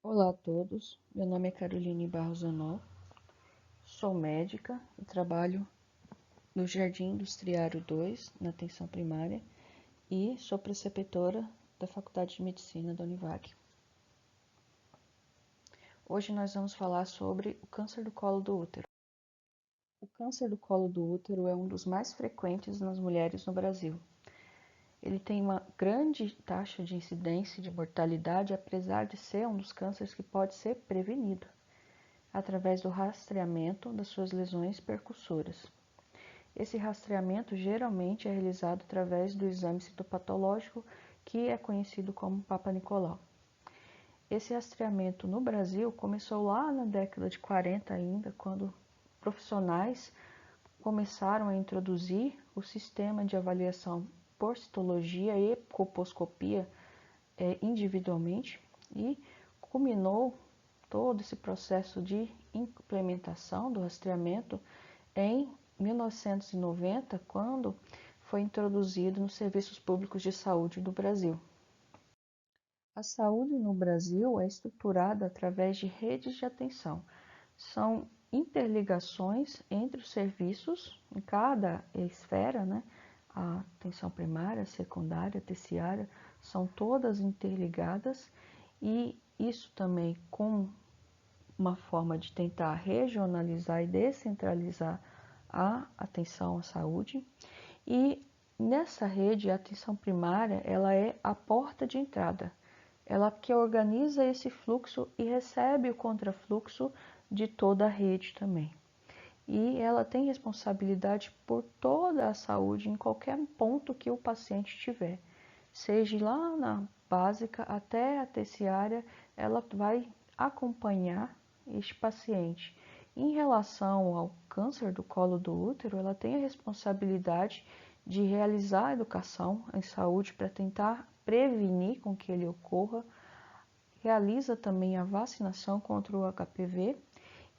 Olá a todos, meu nome é Caroline Barros Zanol, sou médica e trabalho no Jardim Industriário 2, na atenção primária, e sou preceptora da Faculdade de Medicina da Univag. Hoje nós vamos falar sobre o câncer do colo do útero. O câncer do colo do útero é um dos mais frequentes nas mulheres no Brasil. Ele tem uma grande taxa de incidência e de mortalidade, apesar de ser um dos cânceres que pode ser prevenido através do rastreamento das suas lesões percussoras. Esse rastreamento geralmente é realizado através do exame citopatológico, que é conhecido como Papa Nicolau. Esse rastreamento no Brasil começou lá na década de 40 ainda, quando profissionais começaram a introduzir o sistema de avaliação por citologia e colposcopia individualmente, e culminou todo esse processo de implementação do rastreamento em 1990, quando foi introduzido nos serviços públicos de saúde do Brasil. A saúde no Brasil é estruturada através de redes de atenção. São interligações entre os serviços em cada esfera, né? A atenção primária, secundária, terciária, são todas interligadas, e isso também com uma forma de tentar regionalizar e descentralizar a atenção à saúde. E nessa rede, a atenção primária, ela é a porta de entrada. Ela que organiza esse fluxo e recebe o contrafluxo de toda a rede também. E ela tem responsabilidade por toda a saúde em qualquer ponto que o paciente tiver. Seja lá na básica até a terciária, ela vai acompanhar este paciente. Em relação ao câncer do colo do útero, ela tem a responsabilidade de realizar a educação em saúde para tentar prevenir com que ele ocorra, realiza também a vacinação contra o HPV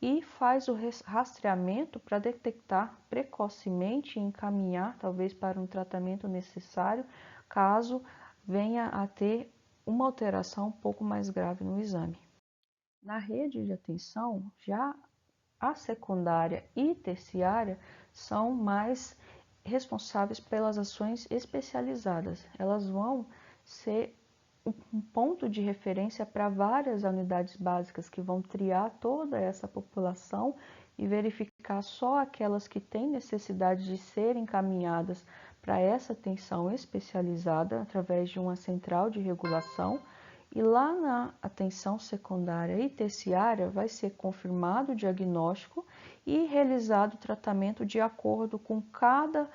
e faz o rastreamento para detectar precocemente e encaminhar talvez para um tratamento necessário, caso venha a ter uma alteração um pouco mais grave no exame. Na rede de atenção, já a secundária e terciária são mais responsáveis pelas ações especializadas. Elas vão ser um ponto de referência para várias unidades básicas que vão triar toda essa população e verificar só aquelas que têm necessidade de serem encaminhadas para essa atenção especializada através de uma central de regulação. E lá na atenção secundária e terciária vai ser confirmado o diagnóstico e realizado o tratamento de acordo com cada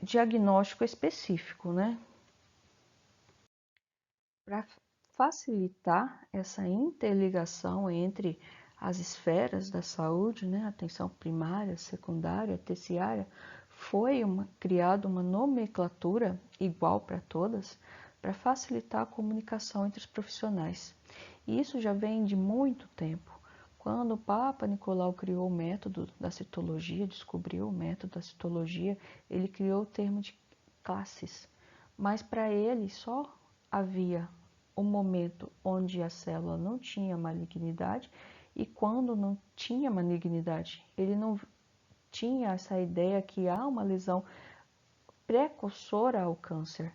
diagnóstico específico, né? Para facilitar essa interligação entre as esferas da saúde, né, atenção primária, secundária, terciária, foi criada uma nomenclatura igual para todas, para facilitar a comunicação entre os profissionais. E isso já vem de muito tempo. Quando o Papa Nicolau criou o método da citologia, descobriu o método da citologia, ele criou o termo de classes, mas para ele só havia um momento onde a célula não tinha malignidade e quando não tinha malignidade. Ele não tinha essa ideia que há uma lesão precursora ao câncer.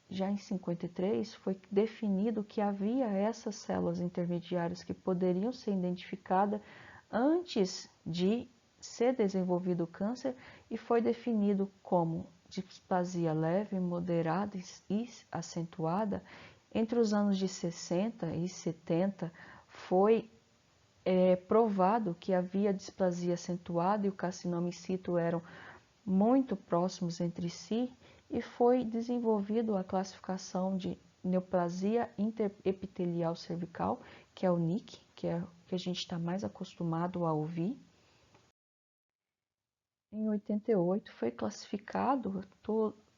Já em 53 foi definido que havia essas células intermediárias que poderiam ser identificadas antes de ser desenvolvido o câncer, e foi definido como displasia leve, moderada e acentuada. Entre os anos de 60 e 70 foi provado que havia displasia acentuada e o carcinoma in situ eram muito próximos entre si, e foi desenvolvido a classificação de neoplasia interepitelial cervical, que é o NIC, que é o que a gente está mais acostumado a ouvir. Em 88 foi classificado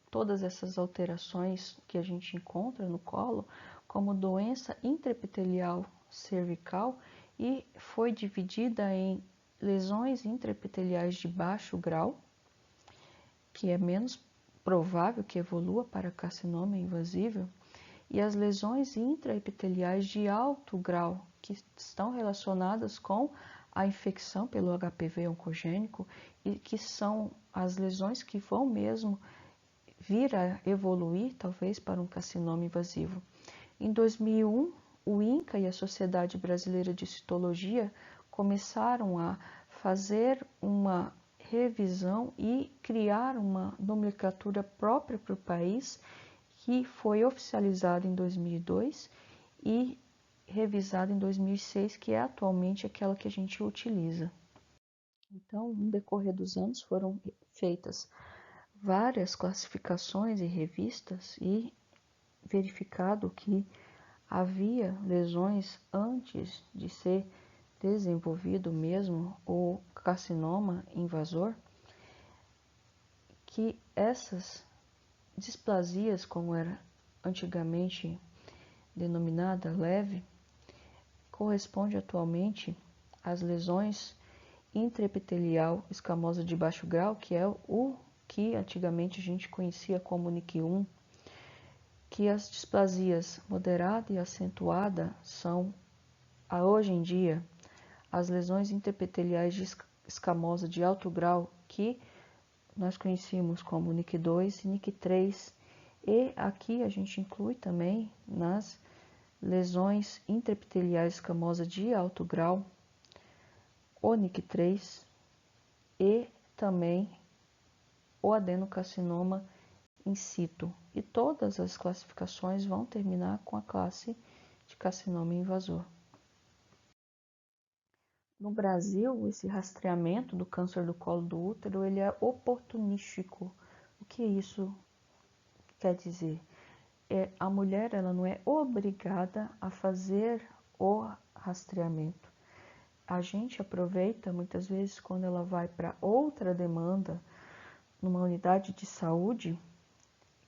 todas essas alterações que a gente encontra no colo como doença intraepitelial cervical, e foi dividida em lesões intraepiteliais de baixo grau, que é menos provável que evolua para carcinoma invasível, e as lesões intraepiteliais de alto grau, que estão relacionadas com a infecção pelo HPV oncogênico e que são as lesões que vão mesmo vir a evoluir, talvez, para um carcinoma invasivo. Em 2001, o INCA e a Sociedade Brasileira de Citologia começaram a fazer uma revisão e criar uma nomenclatura própria para o país, que foi oficializada em 2002 e revisada em 2006, que é atualmente aquela que a gente utiliza. Então, no decorrer dos anos, foram feitas várias classificações e revistas e verificado que havia lesões antes de ser desenvolvido mesmo o carcinoma invasor, que essas displasias, como era antigamente denominada leve, corresponde atualmente às lesões intraepitelial escamosa de baixo grau, que é o que antigamente a gente conhecia como NIC1, que as displasias moderada e acentuada são, hoje em dia, as lesões intraepiteliais de escamosa de alto grau, que nós conhecíamos como NIC2 e NIC3, e aqui a gente inclui também nas lesões intraepiteliais escamosa de alto grau, o NIC3 e também o adenocarcinoma in situ. E todas as classificações vão terminar com a classe de carcinoma invasor. No Brasil, esse rastreamento do câncer do colo do útero, ele é oportunístico. O que isso quer dizer? A mulher, ela não é obrigada a fazer o rastreamento. A gente aproveita muitas vezes quando ela vai para outra demanda numa unidade de saúde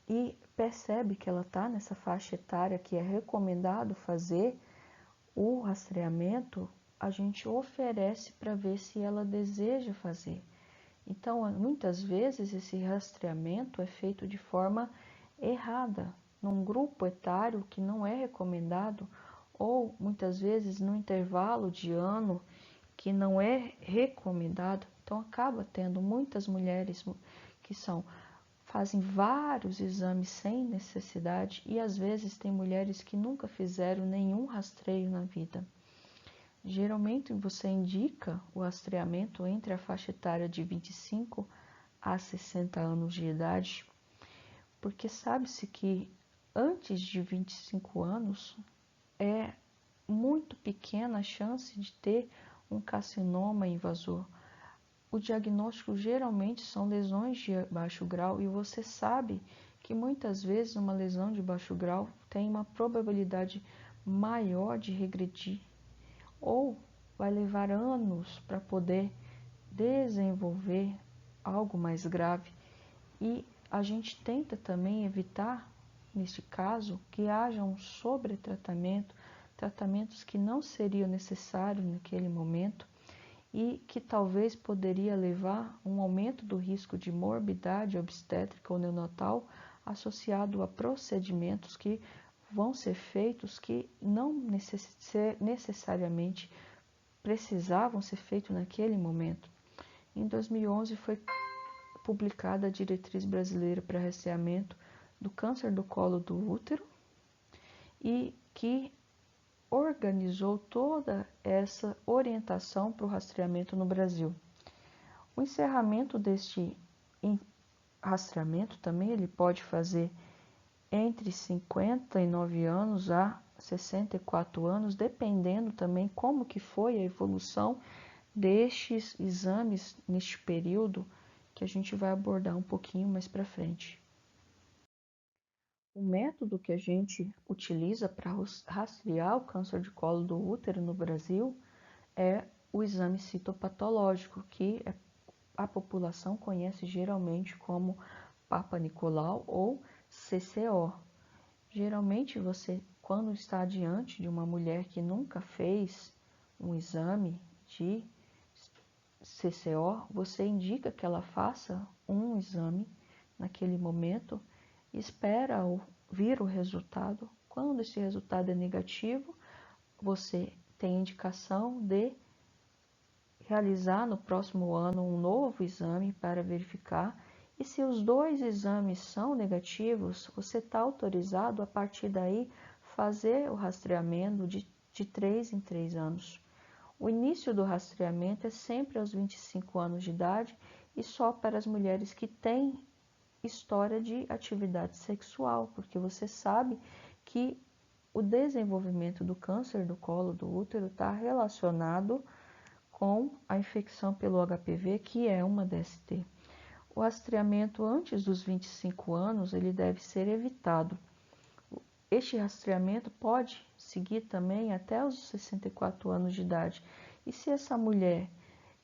e percebe que ela está nessa faixa etária que é recomendado fazer o rastreamento, a gente oferece para ver se ela deseja fazer. Então, muitas vezes esse rastreamento é feito de forma errada, num grupo etário que não é recomendado, ou muitas vezes no intervalo de ano que não é recomendado. Então, acaba tendo muitas mulheres que fazem vários exames sem necessidade e às vezes tem mulheres que nunca fizeram nenhum rastreio na vida. Geralmente você indica o rastreamento entre a faixa etária de 25 a 60 anos de idade, porque sabe-se que antes de 25 anos é muito pequena a chance de ter um carcinoma invasor. O diagnóstico geralmente são lesões de baixo grau e você sabe que muitas vezes uma lesão de baixo grau tem uma probabilidade maior de regredir ou vai levar anos para poder desenvolver algo mais grave. E a gente tenta também evitar, neste caso, que haja um sobretratamento, tratamentos que não seriam necessários naquele momento e que talvez poderia levar a um aumento do risco de morbidade obstétrica ou neonatal associado a procedimentos que vão ser feitos que não necessariamente precisavam ser feitos naquele momento. Em 2011 foi publicada a Diretriz Brasileira para Rastreamento do Câncer do Colo do Útero e que organizou toda essa orientação para o rastreamento no Brasil. O encerramento deste rastreamento também ele pode fazer entre 59 anos a 64 anos, dependendo também como que foi a evolução destes exames neste período, que a gente vai abordar um pouquinho mais para frente. O método que a gente utiliza para rastrear o câncer de colo do útero no Brasil é o exame citopatológico, que a população conhece geralmente como Papa Nicolau ou CCO. Geralmente você, quando está diante de uma mulher que nunca fez um exame de CCO, você indica que ela faça um exame naquele momento, espera vir o resultado. Quando esse resultado é negativo, você tem indicação de realizar no próximo ano um novo exame para verificar. E se os dois exames são negativos, você está autorizado a partir daí fazer o rastreamento de 3 em 3 anos. O início do rastreamento é sempre aos 25 anos de idade e só para as mulheres que têm história de atividade sexual, porque você sabe que o desenvolvimento do câncer do colo do útero está relacionado com a infecção pelo HPV, que é uma DST. O rastreamento antes dos 25 anos, ele deve ser evitado. Este rastreamento pode seguir também até os 64 anos de idade. E se essa mulher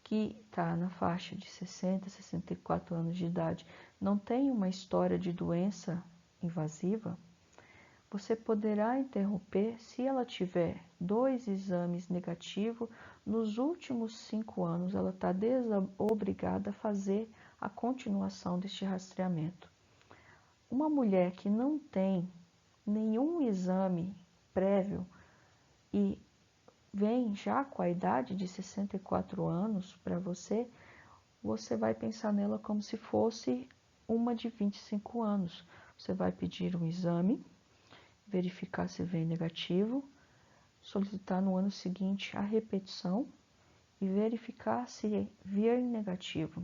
que está na faixa de 60, 64 anos de idade não tem uma história de doença invasiva, você poderá interromper se ela tiver 2 exames negativos nos últimos 5 anos. Ela está desobrigada a fazer a continuação deste rastreamento. Uma mulher que não tem nenhum exame prévio e vem já com a idade de 64 anos para você, você vai pensar nela como se fosse uma de 25 anos. Você vai pedir um exame, verificar se vem negativo, solicitar no ano seguinte a repetição e verificar se vier negativo.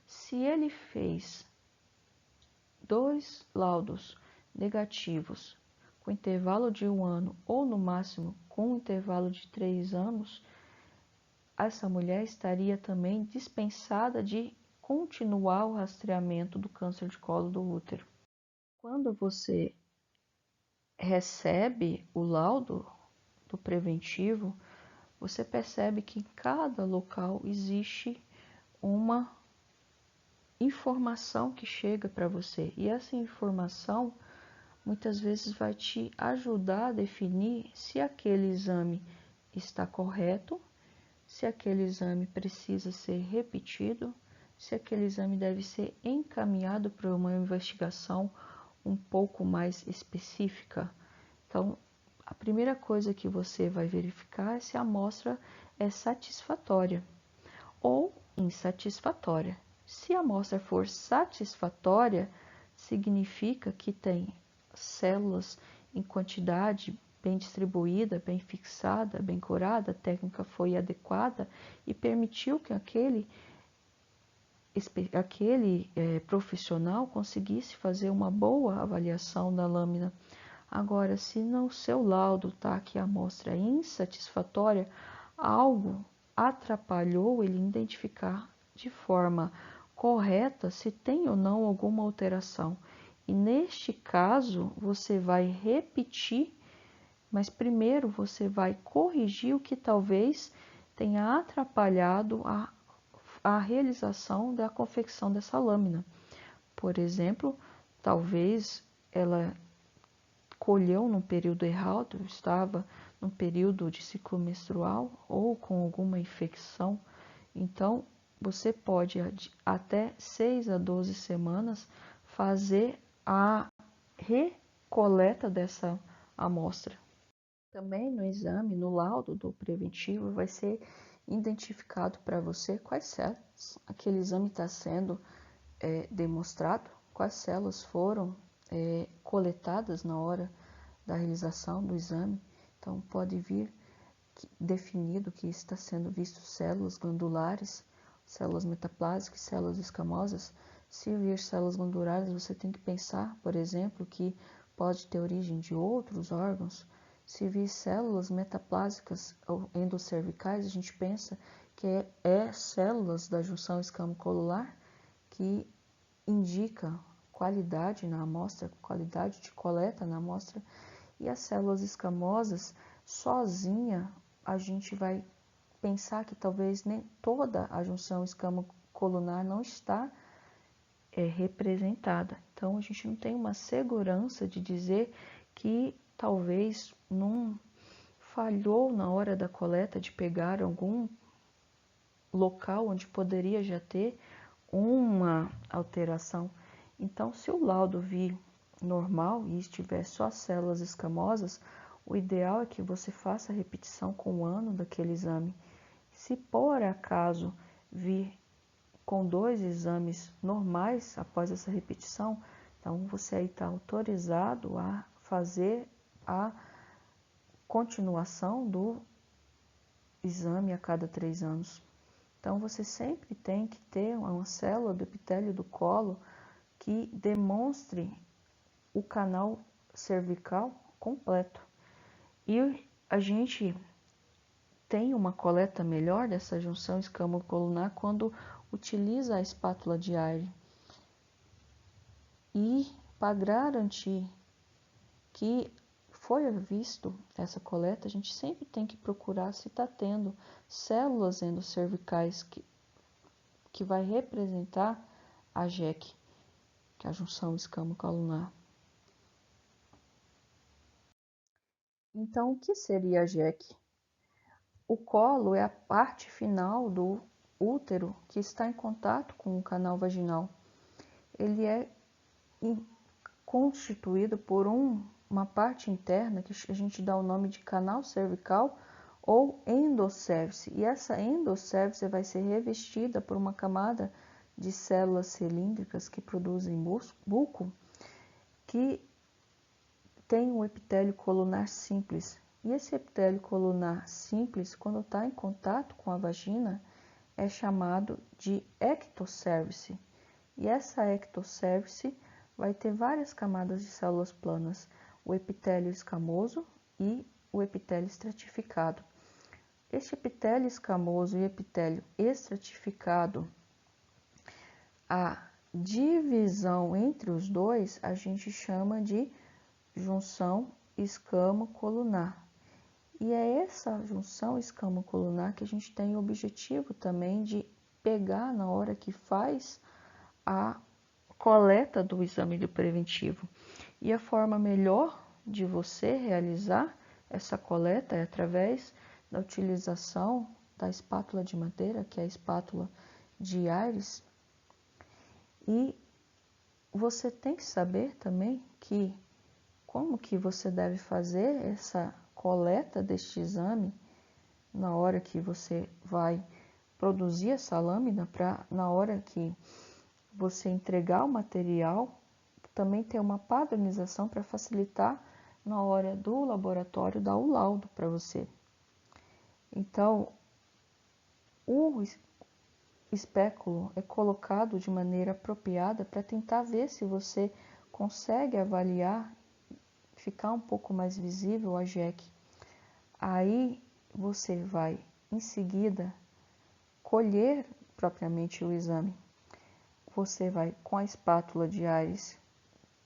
Se ele fez 2 laudos negativos com intervalo de 1 ano ou no máximo com intervalo de 3 anos, essa mulher estaria também dispensada de continuar o rastreamento do câncer de colo do útero. Quando você recebe o laudo do preventivo, você percebe que em cada local existe uma informação que chega para você. E essa informação muitas vezes vai te ajudar a definir se aquele exame está correto, se aquele exame precisa ser repetido, se aquele exame deve ser encaminhado para uma investigação um pouco mais específica. Então, a primeira coisa que você vai verificar é se a amostra é satisfatória ou insatisfatória. Se a amostra for satisfatória, significa que tem células em quantidade bem distribuída, bem fixada, bem curada, a técnica foi adequada e permitiu que aquele profissional conseguisse fazer uma boa avaliação da lâmina. Agora, se no seu laudo está que a amostra é insatisfatória, algo atrapalhou ele identificar de forma correta se tem ou não alguma alteração. E neste caso, você vai repetir, mas primeiro você vai corrigir o que talvez tenha atrapalhado a realização da confecção dessa lâmina. Por exemplo, talvez ela colheu num período errado, estava num período de ciclo menstrual ou com alguma infecção. Então, você pode até 6 a 12 semanas fazer a recoleta dessa amostra. Também no exame, no laudo do preventivo, vai ser identificado para você quais células aquele exame está sendo demonstrado, quais células foram coletadas na hora da realização do exame. Então, pode vir definido que está sendo visto células glandulares, células metaplásicas, células escamosas. Se vir células glandulares, você tem que pensar, por exemplo, que pode ter origem de outros órgãos. Se vir células metaplásicas ou endocervicais, a gente pensa que é células da junção escamo-colular, que indica qualidade na amostra, qualidade de coleta na amostra. E as células escamosas, sozinha, a gente vai pensar que talvez nem toda a junção escamo-colunar não está representada. Então, a gente não tem uma segurança de dizer que talvez não falhou na hora da coleta de pegar algum local onde poderia já ter uma alteração. Então, se o laudo vir normal e estiver só células escamosas, O ideal é que você faça a repetição com o ano daquele exame. Se por acaso vir com 2 exames normais após essa repetição, então você aí está autorizado a fazer a continuação do exame a cada 3 anos. Então você sempre tem que ter uma célula do epitélio do colo que demonstre o canal cervical completo. E a gente tem uma coleta melhor dessa junção escamo-colunar quando utiliza a espátula de Ayre. E para garantir que foi visto essa coleta, a gente sempre tem que procurar se está tendo células endocervicais que vai representar a JEC, que é a junção escamo-colunar. Então, o que seria a JEC? O colo é a parte final do útero que está em contato com o canal vaginal. Ele é constituído por uma parte interna que a gente dá o nome de canal cervical ou endocérvice. E essa endocérvice vai ser revestida por uma camada de células cilíndricas que produzem bulco, que tem o epitélio colunar simples. E esse epitélio colunar simples, quando está em contato com a vagina, é chamado de ectocérvice. E essa ectocérvice vai ter várias camadas de células planas, o epitélio escamoso e o epitélio estratificado. Este epitélio escamoso e epitélio estratificado, a divisão entre os dois a gente chama de junção escamo-colunar. E é essa junção escamo-colunar que a gente tem o objetivo também de pegar na hora que faz a coleta do exame do preventivo. E a forma melhor de você realizar essa coleta é através da utilização da espátula de madeira, que é a espátula de Ayres. E você tem que saber também que como que você deve fazer essa coleta deste exame na hora que você vai produzir essa lâmina, para na hora que você entregar o material, também ter uma padronização para facilitar na hora do laboratório dar o laudo para você. Então, o espéculo é colocado de maneira apropriada para tentar ver se você consegue avaliar, ficar um pouco mais visível a JEC. Aí você vai, em seguida, colher propriamente o exame. Você vai com a espátula de Ayres,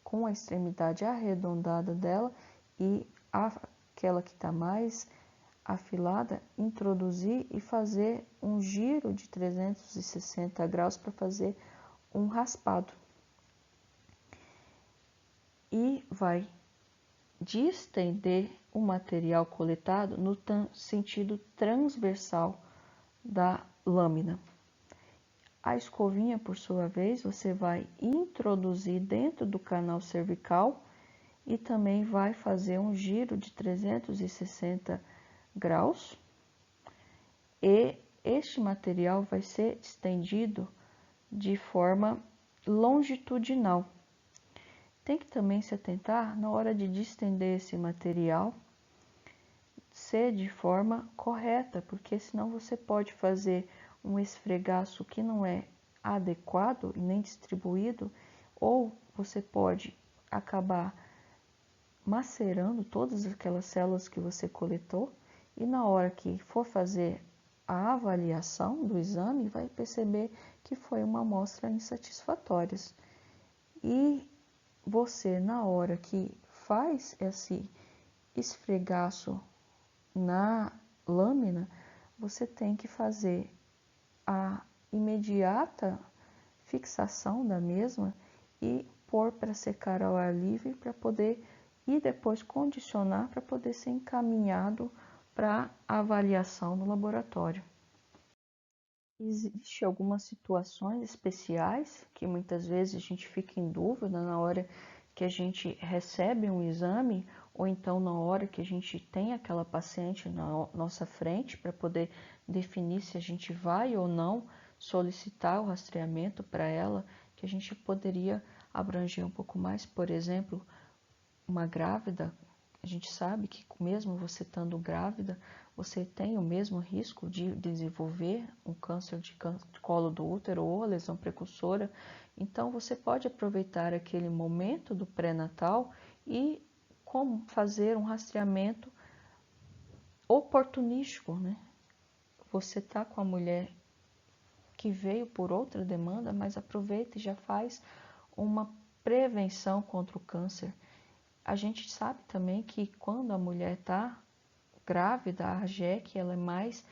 com a extremidade arredondada dela e aquela que está mais afilada, introduzir e fazer um giro de 360 graus para fazer um raspado. E vai distender o material coletado no sentido transversal da lâmina. A escovinha, por sua vez, você vai introduzir dentro do canal cervical e também vai fazer um giro de 360 graus. E este material vai ser estendido de forma longitudinal. Tem que também se atentar na hora de distender esse material, ser de forma correta, porque senão você pode fazer um esfregaço que não é adequado e nem distribuído, ou você pode acabar macerando todas aquelas células que você coletou e na hora que for fazer a avaliação do exame, vai perceber que foi uma amostra insatisfatória. E você, na hora que faz esse esfregaço na lâmina, você tem que fazer a imediata fixação da mesma e pôr para secar ao ar livre para poder e depois condicionar para poder ser encaminhado para avaliação no laboratório. Existem algumas situações especiais que muitas vezes a gente fica em dúvida na hora que a gente recebe um exame ou então na hora que a gente tem aquela paciente na nossa frente para poder definir se a gente vai ou não solicitar o rastreamento para ela, que a gente poderia abranger um pouco mais, por exemplo, uma grávida. A gente sabe que mesmo você estando grávida, você tem o mesmo risco de desenvolver um câncer de colo do útero ou a lesão precursora. Então, você pode aproveitar aquele momento do pré-natal e como fazer um rastreamento oportunístico, né? Você está com a mulher que veio por outra demanda, mas aproveita e já faz uma prevenção contra o câncer. A gente sabe também que quando a mulher está grávida, a AGEC ela é mais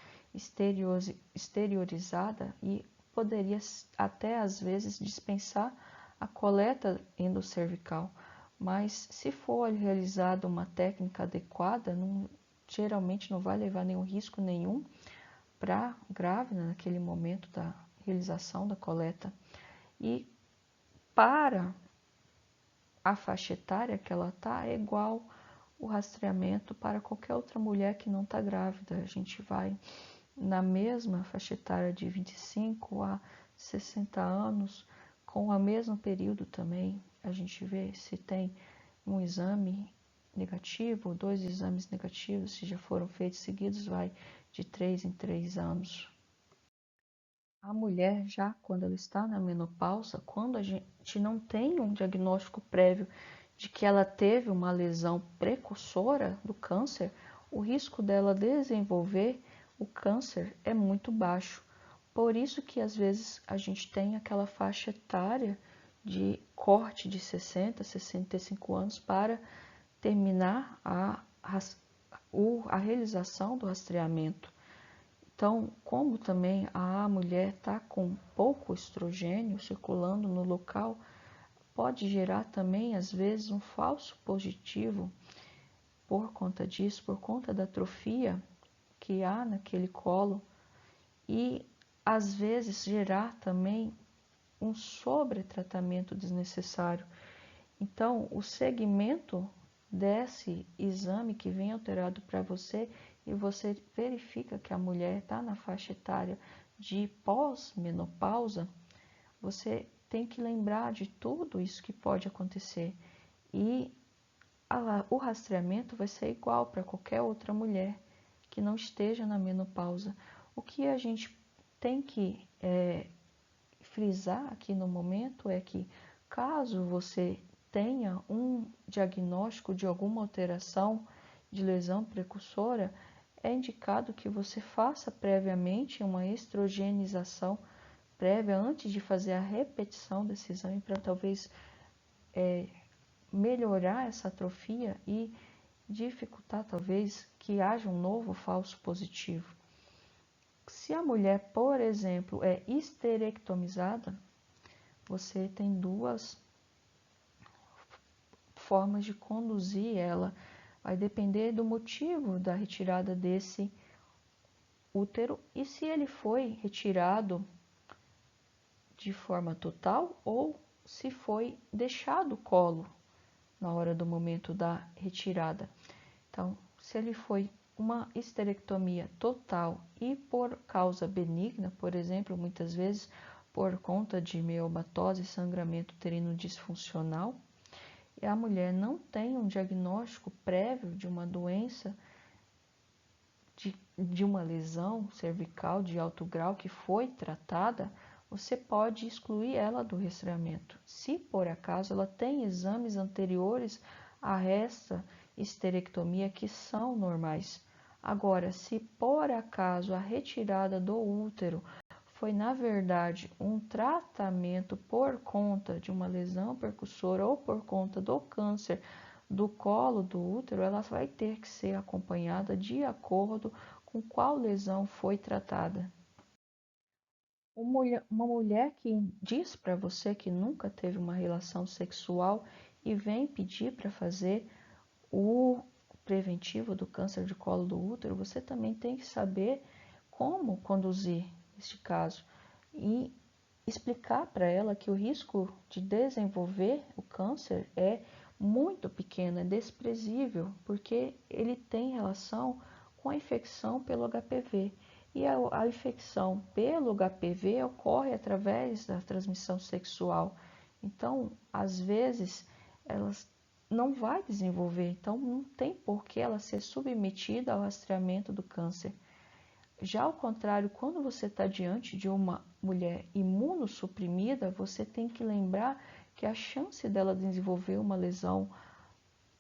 exteriorizada e poderia até às vezes dispensar a coleta endocervical. Mas se for realizada uma técnica adequada, geralmente não vai levar nenhum risco nenhum para a grávida naquele momento da realização da coleta. E para a faixa etária que ela está, é igual o rastreamento para qualquer outra mulher que não está grávida. A gente vai na mesma faixa etária de 25 a 60 anos, com o mesmo período também. A gente vê se tem um exame negativo, 2 exames negativos, se já foram feitos seguidos, vai de 3 em 3 anos. A mulher, já quando ela está na menopausa, quando a gente não tem um diagnóstico prévio de que ela teve uma lesão precursora do câncer, o risco dela desenvolver o câncer é muito baixo. Por isso que às vezes a gente tem aquela faixa etária de corte de 60, 65 anos para terminar a realização do rastreamento. Então, como também a mulher está com pouco estrogênio circulando no local, pode gerar também, às vezes, um falso positivo por conta disso, por conta da atrofia que há naquele colo e, às vezes, gerar também um sobretratamento desnecessário. Então, o segmento desse exame que vem alterado para você e você verifica que a mulher está na faixa etária de pós-menopausa, você tem que lembrar de tudo isso que pode acontecer. E o rastreamento vai ser igual para qualquer outra mulher que não esteja na menopausa. O que a gente tem que frisar aqui no momento é que, caso você tenha um diagnóstico de alguma alteração de lesão precursora, é indicado que você faça previamente uma estrogenização prévia antes de fazer a repetição desse exame para talvez melhorar essa atrofia e dificultar talvez que haja um novo falso positivo. Se a mulher, por exemplo, é esterectomizada, você tem 2 formas de conduzir ela. Vai depender do motivo da retirada desse útero e se ele foi retirado de forma total ou se foi deixado o colo na hora do momento da retirada. Então, se ele foi uma esterectomia total e por causa benigna, por exemplo, muitas vezes por conta de miomatose e sangramento uterino disfuncional, e a mulher não tem um diagnóstico prévio de uma doença, de uma lesão cervical de alto grau que foi tratada, você pode excluir ela do rastreamento. Se por acaso ela tem exames anteriores a esta esterectomia que são normais. Agora, se por acaso a retirada do útero foi na verdade um tratamento por conta de uma lesão precursora ou por conta do câncer do colo do útero, ela vai ter que ser acompanhada de acordo com qual lesão foi tratada. Uma mulher que diz para você que nunca teve uma relação sexual e vem pedir para fazer o preventivo do câncer de colo do útero, você também tem que saber como conduzir este caso e explicar para ela que o risco de desenvolver o câncer é muito pequeno, é desprezível, porque ele tem relação com a infecção pelo HPV. E a infecção pelo HPV ocorre através da transmissão sexual. Então, às vezes, elas não vai desenvolver, então não tem por que ela ser submetida ao rastreamento do câncer. Já ao contrário, quando você está diante de uma mulher imunossuprimida, você tem que lembrar que a chance dela desenvolver uma lesão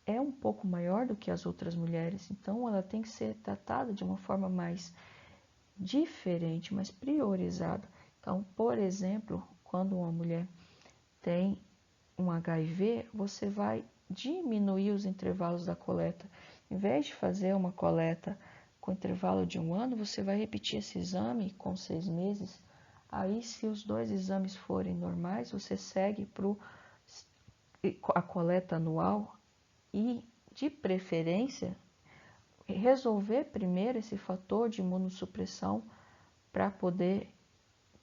é um pouco maior do que as outras mulheres. Então, ela tem que ser tratada de uma forma mais diferente, mais priorizada. Então, por exemplo, quando uma mulher tem um HIV, você vai diminuir os intervalos da coleta. Em vez de fazer uma coleta com intervalo de 1 ano, você vai repetir esse exame com 6 meses. Aí, se os 2 exames forem normais, você segue para a coleta anual e, de preferência, resolver primeiro esse fator de imunossupressão para poder,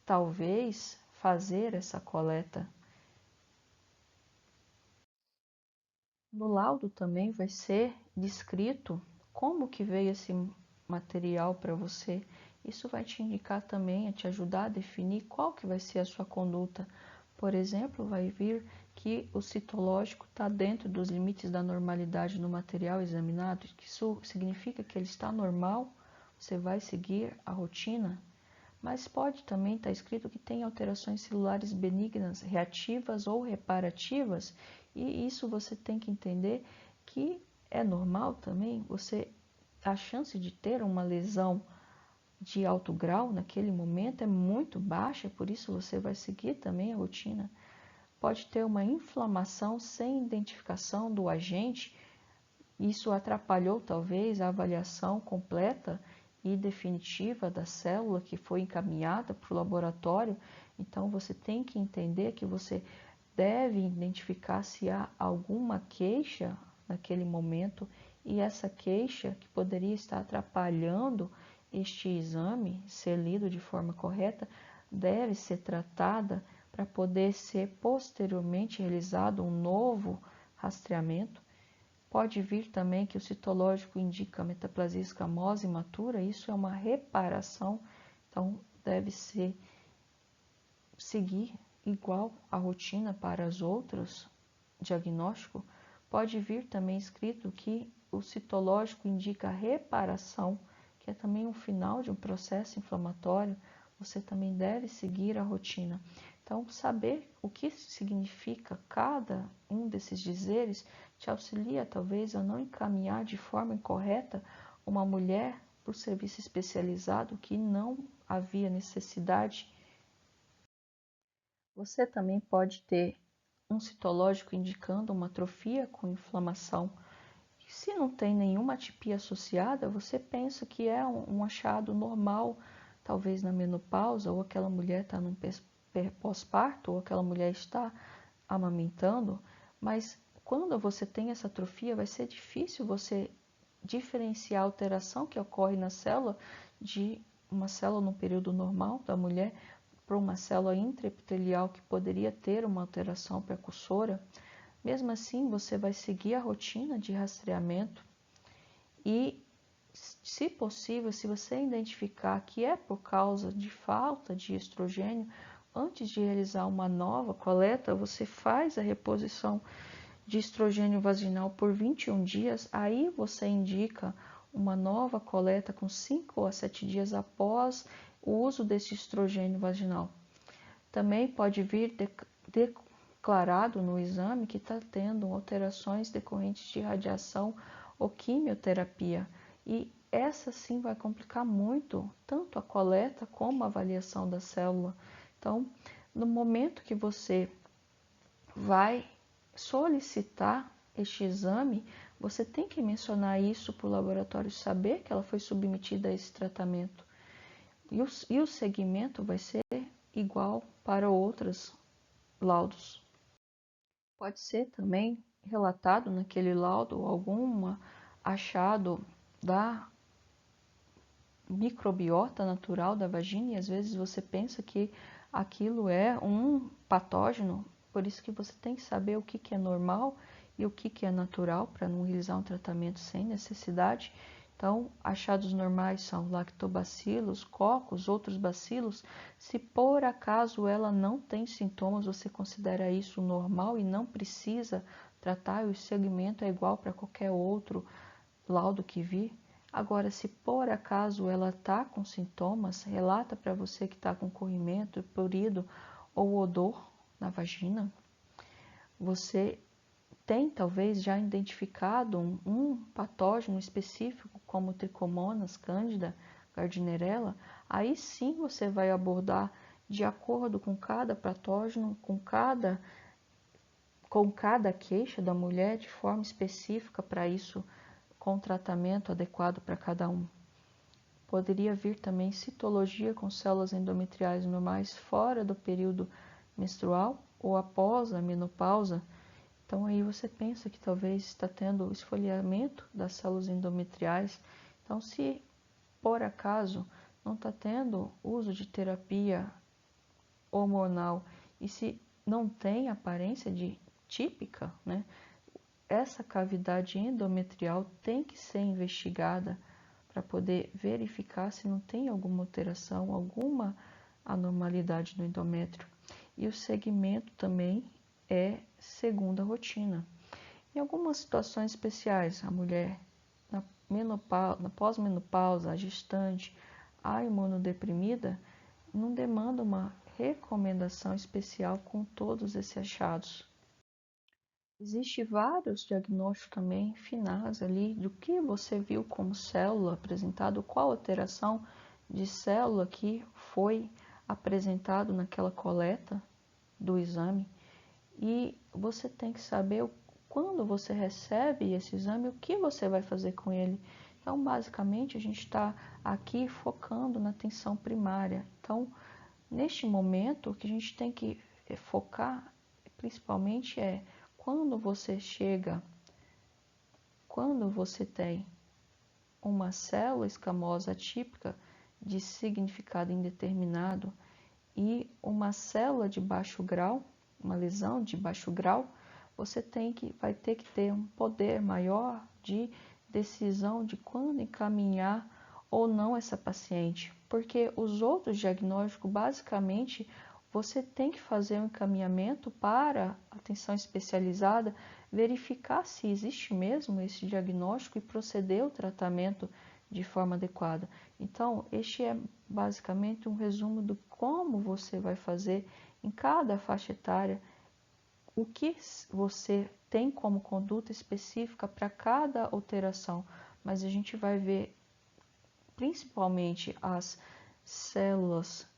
talvez, fazer essa coleta. No laudo também vai ser descrito como que veio esse material para você. Isso vai te indicar também, a te ajudar a definir qual que vai ser a sua conduta. Por exemplo, vai vir que o citológico está dentro dos limites da normalidade no material examinado, que isso significa que ele está normal, você vai seguir a rotina. Mas pode também estar escrito que tem alterações celulares benignas, reativas ou reparativas, e isso você tem que entender que é normal também. A chance de ter uma lesão de alto grau naquele momento é muito baixa, por isso você vai seguir também a rotina. Pode ter uma inflamação sem identificação do agente, isso atrapalhou talvez a avaliação completa e definitiva da célula que foi encaminhada para o laboratório. Então você tem que entender que você deve identificar se há alguma queixa naquele momento, e essa queixa que poderia estar atrapalhando este exame ser lido de forma correta deve ser tratada para poder ser posteriormente realizado um novo rastreamento. Pode vir também que o citológico indica metaplasia escamosa imatura, isso é uma reparação, então deve ser seguir igual a rotina para os outros diagnósticos. Pode vir também escrito que o citológico indica reparação, que é também um final de um processo inflamatório, você também deve seguir a rotina. Então, saber o que significa cada um desses dizeres te auxilia talvez a não encaminhar de forma incorreta uma mulher para o serviço especializado que não havia necessidade. Você também pode ter um citológico indicando uma atrofia com inflamação. Se não tem nenhuma atipia associada, você pensa que é um achado normal, talvez na menopausa, ou aquela mulher está num pós-parto, ou aquela mulher está amamentando, mas quando você tem essa atrofia, vai ser difícil você diferenciar a alteração que ocorre na célula de uma célula no período normal da mulher para uma célula intraepitelial que poderia ter uma alteração precursora. Mesmo assim, você vai seguir a rotina de rastreamento e, se possível, se você identificar que é por causa de falta de estrogênio, antes de realizar uma nova coleta, você faz a reposição de estrogênio vaginal por 21 dias, aí você indica uma nova coleta com 5 a 7 dias após o uso desse estrogênio vaginal. Também pode vir declarado no exame que está tendo alterações decorrentes de radiação ou quimioterapia, e essa sim vai complicar muito tanto a coleta como a avaliação da célula. Então, no momento que você vai solicitar este exame, você tem que mencionar isso para o laboratório saber que ela foi submetida a esse tratamento. E o segmento vai ser igual para outros laudos. Pode ser também relatado naquele laudo algum achado da microbiota natural da vagina, e às vezes você pensa que aquilo é um patógeno, por isso que você tem que saber o que é normal e o que é natural, para não realizar um tratamento sem necessidade. Então, achados normais são lactobacilos, cocos, outros bacilos. Se por acaso ela não tem sintomas, você considera isso normal e não precisa tratar, o segmento é igual para qualquer outro laudo que vir. Agora, se por acaso ela está com sintomas, relata para você que está com corrimento, prurido ou odor na vagina, você tem talvez já identificado um patógeno específico, como Trichomonas, Cândida, Gardnerella, aí sim você vai abordar de acordo com cada patógeno, com cada queixa da mulher, de forma específica para isso, com tratamento adequado para cada um. Poderia vir também citologia com células endometriais normais fora do período menstrual ou após a menopausa. Então aí você pensa que talvez está tendo esfoliamento das células endometriais. Então, se por acaso não está tendo uso de terapia hormonal e se não tem aparência de típica, né, essa cavidade endometrial tem que ser investigada para poder verificar se não tem alguma alteração, alguma anormalidade no endométrio. E o segmento também é segundo a rotina. Em algumas situações especiais, a mulher na pós-menopausa, a gestante, a imunodeprimida, não demanda uma recomendação especial com todos esses achados. Existem vários diagnósticos também finais ali do que você viu como célula apresentado, qual alteração de célula que foi apresentado naquela coleta do exame. E você tem que saber quando você recebe esse exame, o que você vai fazer com ele. Então, basicamente, a gente está aqui focando na atenção primária. Então, neste momento, o que a gente tem que focar principalmente é quando você tem uma célula escamosa atípica de significado indeterminado e uma célula de baixo grau, uma lesão de baixo grau, você vai ter que ter um poder maior de decisão de quando encaminhar ou não essa paciente, porque os outros diagnósticos, basicamente, você tem que fazer um encaminhamento para atenção especializada, verificar se existe mesmo esse diagnóstico e proceder ao tratamento de forma adequada. Então, este é basicamente um resumo do como você vai fazer em cada faixa etária, o que você tem como conduta específica para cada alteração, mas a gente vai ver principalmente as células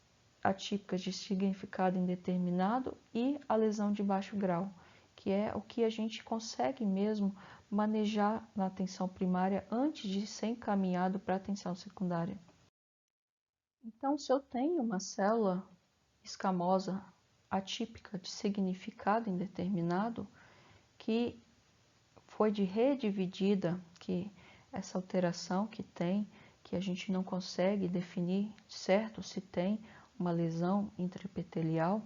atípicas de significado indeterminado e a lesão de baixo grau, que é o que a gente consegue mesmo manejar na atenção primária antes de ser encaminhado para a atenção secundária. Então, se eu tenho uma célula escamosa atípica de significado indeterminado, que foi de redividida, que essa alteração que a gente não consegue definir certo se tem uma lesão intraepitelial,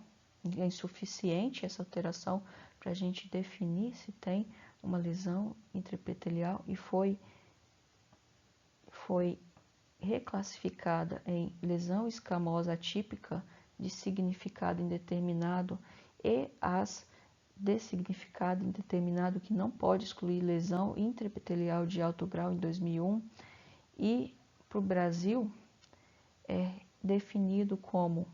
é insuficiente essa alteração para a gente definir se tem uma lesão intraepitelial e foi reclassificada em lesão escamosa atípica de significado indeterminado e as de significado indeterminado que não pode excluir lesão intraepitelial de alto grau em 2001 e para o Brasil é definido como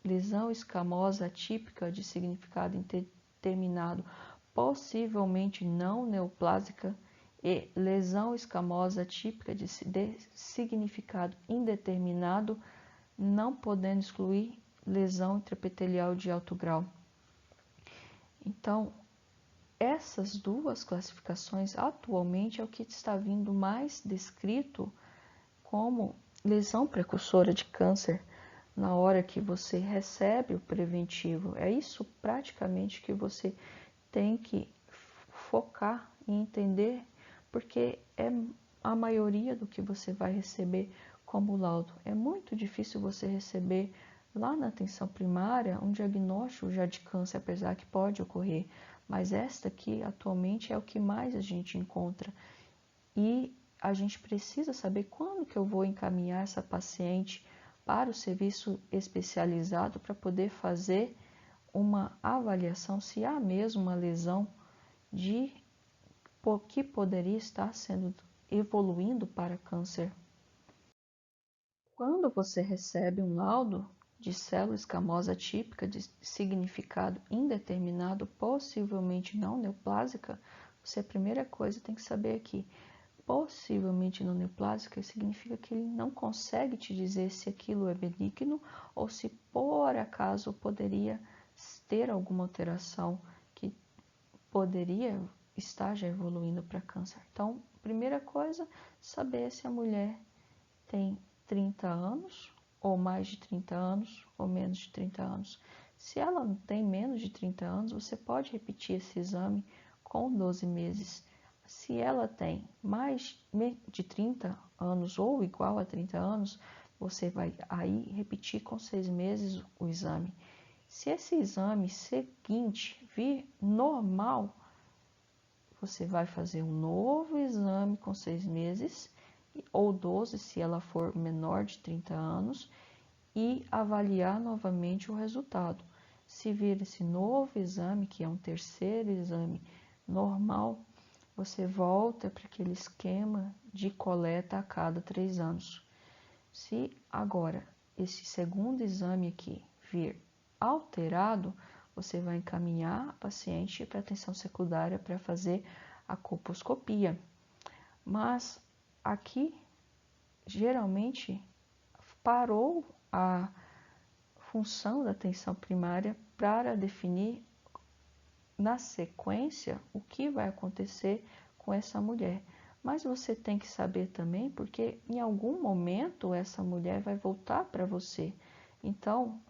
lesão escamosa atípica de significado indeterminado, possivelmente não neoplásica, e lesão escamosa típica de significado indeterminado, não podendo excluir lesão intraepitelial de alto grau. Então, essas duas classificações atualmente é o que está vindo mais descrito como lesão precursora de câncer na hora que você recebe o preventivo. É isso praticamente que você tem que focar e entender, porque é a maioria do que você vai receber como laudo. É muito difícil você receber lá na atenção primária um diagnóstico já de câncer, apesar que pode ocorrer, mas esta aqui atualmente é o que mais a gente encontra. E a gente precisa saber quando que eu vou encaminhar essa paciente para o serviço especializado para poder fazer uma avaliação se há mesmo uma lesão que poderia estar sendo evoluindo para câncer. Quando você recebe um laudo de célula escamosa típica de significado indeterminado, possivelmente não neoplásica, você a primeira coisa tem que saber aqui, possivelmente não neoplásica significa que ele não consegue te dizer se aquilo é benigno ou se por acaso poderia ter alguma alteração que poderia estar já evoluindo para câncer. Então, primeira coisa, saber se a mulher tem 30 anos, ou mais de 30 anos, ou menos de 30 anos. Se ela não tem menos de 30 anos, você pode repetir esse exame com 12 meses. Se ela tem mais de 30 anos ou igual a 30 anos, você vai aí repetir com 6 meses o exame. Se esse exame seguinte vir normal, você vai fazer um novo exame com 6 meses ou 12 se ela for menor de 30 anos e avaliar novamente o resultado. Se vir esse novo exame, que é um terceiro exame normal, você volta para aquele esquema de coleta a cada 3 anos. Se agora esse segundo exame aqui vir alterado, você vai encaminhar a paciente para atenção secundária para fazer a colposcopia. Mas aqui, geralmente, parou a função da atenção primária para definir na sequência o que vai acontecer com essa mulher. Mas você tem que saber também, porque em algum momento essa mulher vai voltar para você. Então,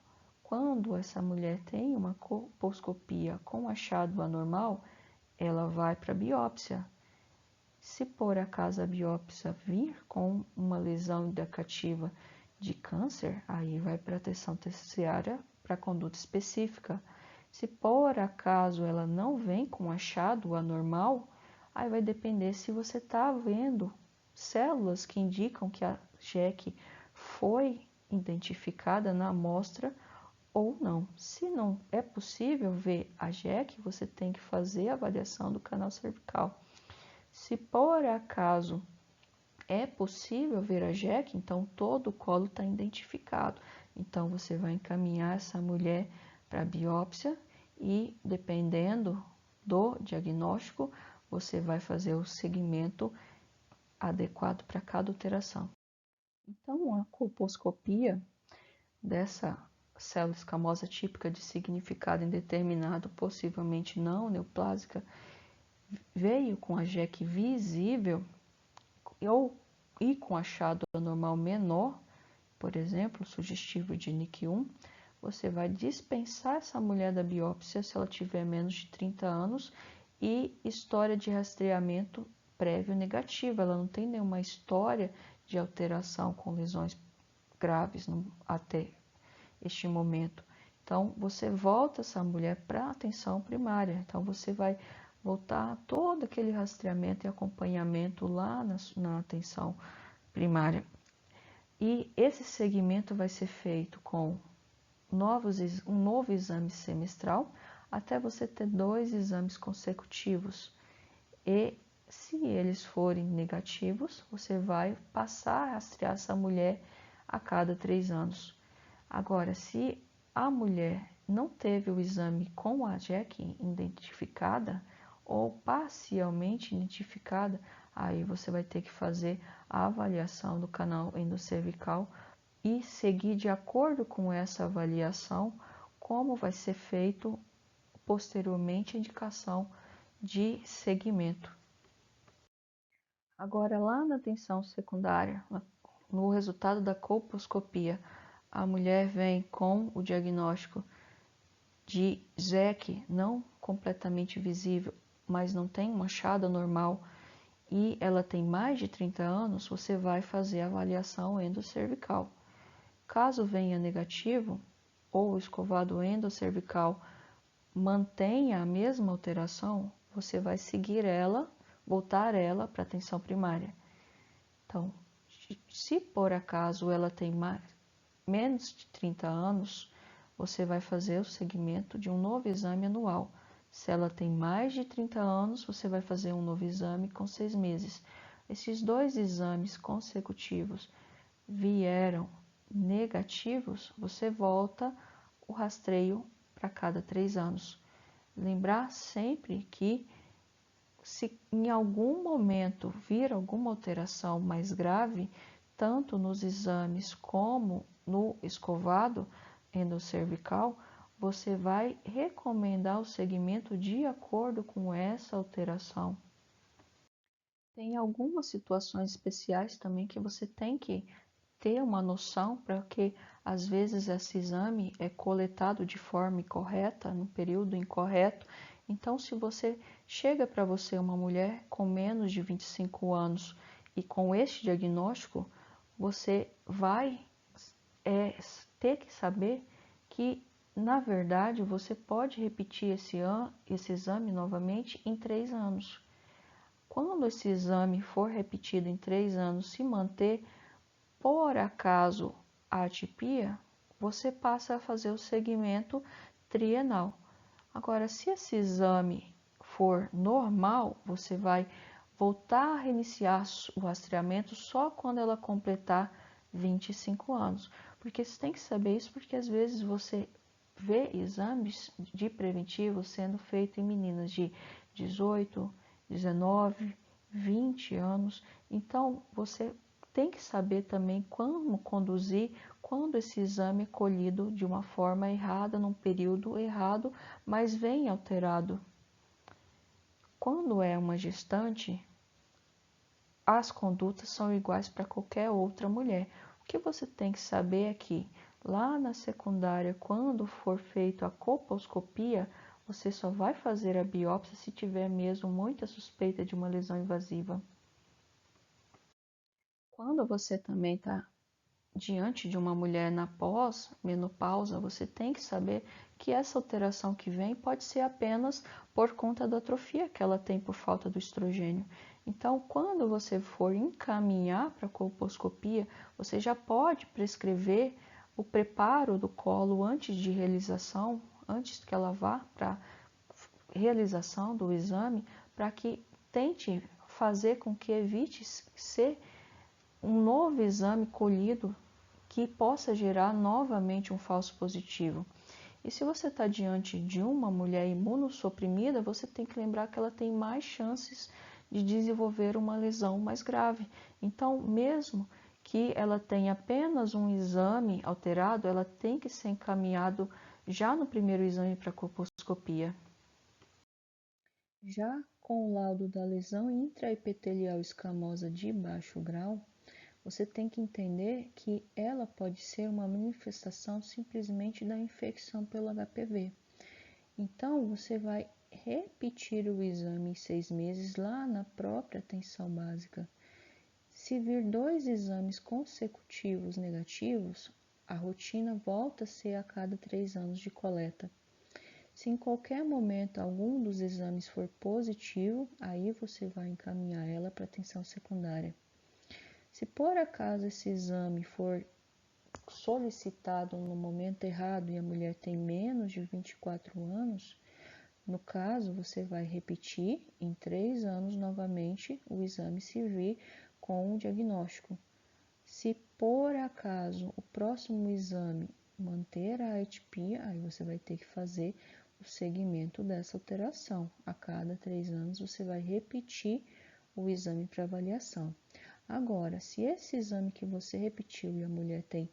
quando essa mulher tem uma colposcopia com achado anormal, ela vai para a biópsia. Se por acaso a biópsia vir com uma lesão indicativa de câncer, aí vai para a atenção terciária para conduta específica. Se por acaso ela não vem com achado anormal, aí vai depender se você está vendo células que indicam que a JEC foi identificada na amostra ou não. Se não é possível ver a JEC, você tem que fazer a avaliação do canal cervical. Se por acaso é possível ver a JEC, então todo o colo está identificado. Então você vai encaminhar essa mulher para biópsia e, dependendo do diagnóstico, você vai fazer o segmento adequado para cada alteração. Então, a colposcopia dessa célula escamosa típica de significado indeterminado, possivelmente não neoplásica, veio com a JEC visível e com achado anormal menor, por exemplo, sugestivo de NIC1, você vai dispensar essa mulher da biópsia se ela tiver menos de 30 anos e história de rastreamento prévio negativa. Ela não tem nenhuma história de alteração com lesões graves até este momento. Então, você volta essa mulher para a atenção primária. Então, você vai voltar todo aquele rastreamento e acompanhamento lá na atenção primária. E esse segmento vai ser feito com um novo exame semestral, até você ter 2 exames consecutivos. E se eles forem negativos, você vai passar a rastrear essa mulher a cada 3 anos. Agora, se a mulher não teve o exame com a JEC identificada ou parcialmente identificada, aí você vai ter que fazer a avaliação do canal endocervical e seguir de acordo com essa avaliação como vai ser feito posteriormente a indicação de segmento. Agora, lá na atenção secundária, no resultado da colposcopia, a mulher vem com o diagnóstico de JEC não completamente visível, mas não tem um achado normal e ela tem mais de 30 anos, você vai fazer a avaliação endocervical. Caso venha negativo ou escovado endocervical mantenha a mesma alteração, você vai seguir ela, voltar ela para a atenção primária. Então, se por acaso ela tem menos de 30 anos, você vai fazer o seguimento de um novo exame anual. Se ela tem mais de 30 anos, você vai fazer um novo exame com 6 meses. Esses 2 exames consecutivos vieram negativos, você volta o rastreio para cada 3 anos. Lembrar sempre que se em algum momento vir alguma alteração mais grave, tanto nos exames como no escovado endocervical, você vai recomendar o segmento de acordo com essa alteração. Tem algumas situações especiais também que você tem que ter uma noção, porque às vezes esse exame é coletado de forma incorreta, no período incorreto. Então, se você chega para você uma mulher com menos de 25 anos e com este diagnóstico, você vai ter que saber que, na verdade, você pode repetir esse exame novamente em 3 anos. Quando esse exame for repetido em 3 anos, se manter, por acaso a atipia, você passa a fazer o segmento trienal. Agora, se esse exame for normal, você vai voltar a reiniciar o rastreamento só quando ela completar 25 anos. Porque você tem que saber isso, porque às vezes você vê exames de preventivo sendo feitos em meninas de 18, 19, 20 anos. Então, você tem que saber também como conduzir quando esse exame é colhido de uma forma errada, num período errado, mas vem alterado. Quando é uma gestante, as condutas são iguais para qualquer outra mulher. O que você tem que saber é que lá na secundária, quando for feita a colposcopia, você só vai fazer a biópsia se tiver mesmo muita suspeita de uma lesão invasiva. Quando você também está diante de uma mulher na pós-menopausa, você tem que saber que essa alteração que vem pode ser apenas por conta da atrofia que ela tem por falta do estrogênio. Então, quando você for encaminhar para a colposcopia, você já pode prescrever o preparo do colo antes de realização, antes que ela vá para a realização do exame, para que tente fazer com que evite ser um novo exame colhido que possa gerar novamente um falso positivo. E se você está diante de uma mulher imunossuprimida, você tem que lembrar que ela tem mais chances de desenvolver uma lesão mais grave. Então, mesmo que ela tenha apenas um exame alterado, ela tem que ser encaminhado já no primeiro exame para colposcopia. Já com o laudo da lesão intraepitelial escamosa de baixo grau, você tem que entender que ela pode ser uma manifestação simplesmente da infecção pelo HPV. Então, você vai repetir o exame em 6 meses lá na própria atenção básica. Se vir 2 exames consecutivos negativos, a rotina volta a ser a cada 3 anos de coleta. Se em qualquer momento algum dos exames for positivo, aí você vai encaminhar ela para atenção secundária. Se por acaso esse exame for solicitado no momento errado e a mulher tem menos de 24 anos, no caso você vai repetir em 3 anos novamente o exame se vir com o diagnóstico. Se por acaso o próximo exame manter a atipia, aí você vai ter que fazer o segmento dessa alteração. A cada 3 anos você vai repetir o exame para avaliação. Agora, se esse exame que você repetiu e a mulher tem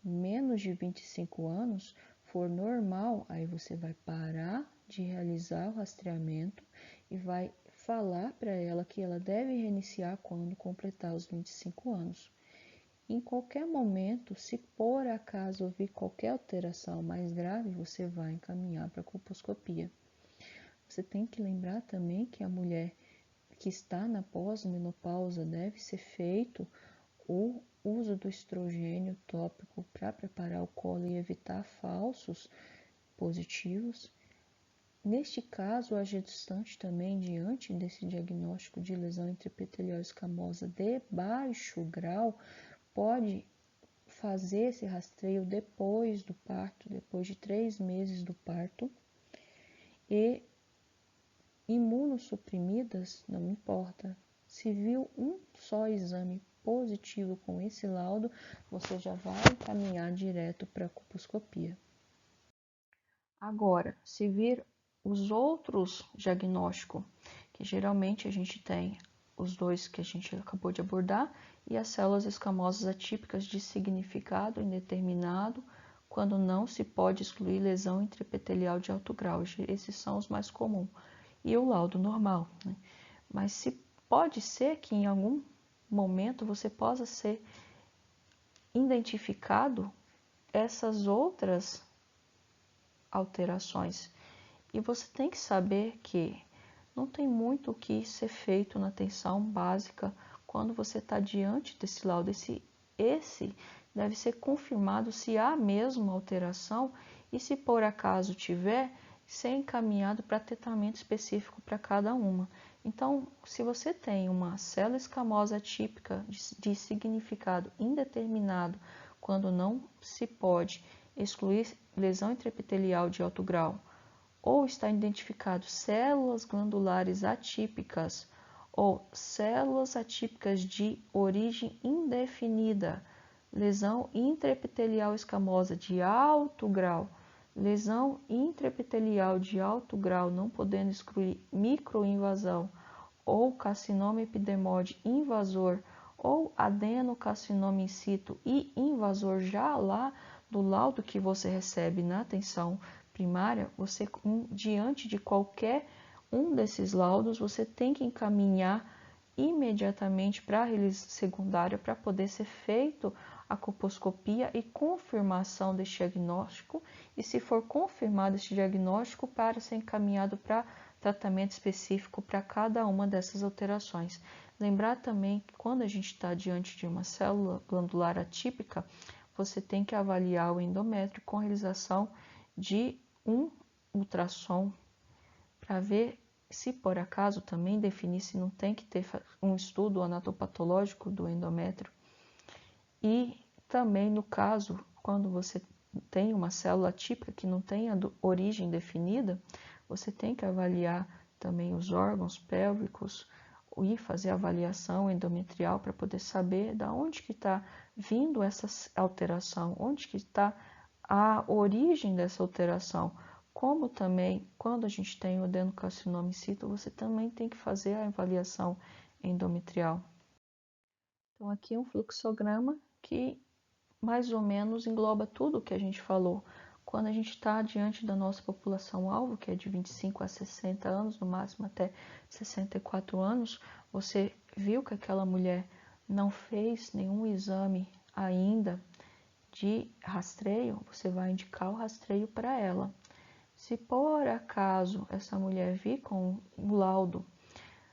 menos de 25 anos for normal, aí você vai parar de realizar o rastreamento e vai falar para ela que ela deve reiniciar quando completar os 25 anos. Em qualquer momento, se por acaso houver qualquer alteração mais grave, você vai encaminhar para a colposcopia. Você tem que lembrar também que a mulher que está na pós-menopausa deve ser feito o uso do estrogênio tópico para preparar o colo e evitar falsos positivos. Neste caso, a gestante também, diante desse diagnóstico de lesão intraepitelial escamosa de baixo grau, pode fazer esse rastreio depois do parto, depois de 3 meses do parto, e imunossuprimidas, não importa. Se viu um só exame positivo com esse laudo, você já vai encaminhar direto para a colposcopia. Agora, se vir os outros diagnósticos, que geralmente a gente tem os dois que a gente acabou de abordar, e as células escamosas atípicas de significado indeterminado, quando não se pode excluir lesão intraepitelial de alto grau. Esses são os mais comuns. E o laudo normal, né? Mas pode ser que em algum momento você possa ser identificado essas outras alterações. E você tem que saber que não tem muito o que ser feito na atenção básica quando você está diante desse laudo. Esse deve ser confirmado se há mesmo alteração e, se por acaso tiver, ser encaminhado para tratamento específico para cada uma. Então, se você tem uma célula escamosa atípica de significado indeterminado, quando não se pode excluir lesão intraepitelial de alto grau, ou está identificado células glandulares atípicas ou células atípicas de origem indefinida, lesão intraepitelial escamosa de alto grau, lesão intraepitelial de alto grau, não podendo excluir microinvasão, ou carcinoma epidemode invasor, ou adenocarcinoma in situ e invasor já lá do laudo que você recebe na atenção primária, você, diante de qualquer um desses laudos, você tem que encaminhar imediatamente para a release secundária para poder ser feito a colposcopia e confirmação deste diagnóstico, e se for confirmado este diagnóstico, para ser encaminhado para tratamento específico para cada uma dessas alterações. Lembrar também que quando a gente está diante de uma célula glandular atípica, você tem que avaliar o endométrio com realização de um ultrassom para ver se por acaso também definir se não tem que ter um estudo anatopatológico do endométrio. E também no caso, quando você tem uma célula típica que não tenha origem definida, você tem que avaliar também os órgãos pélvicos e fazer avaliação endometrial para poder saber de onde que está vindo essa alteração, onde que está a origem dessa alteração. Como também, quando a gente tem o adenocarcinoma in situ, você também tem que fazer a avaliação endometrial. Então, aqui é um fluxograma que mais ou menos engloba tudo o que a gente falou. Quando a gente está diante da nossa população-alvo, que é de 25 a 60 anos, no máximo até 64 anos, você viu que aquela mulher não fez nenhum exame ainda de rastreio, você vai indicar o rastreio para ela. Se por acaso essa mulher vir com um laudo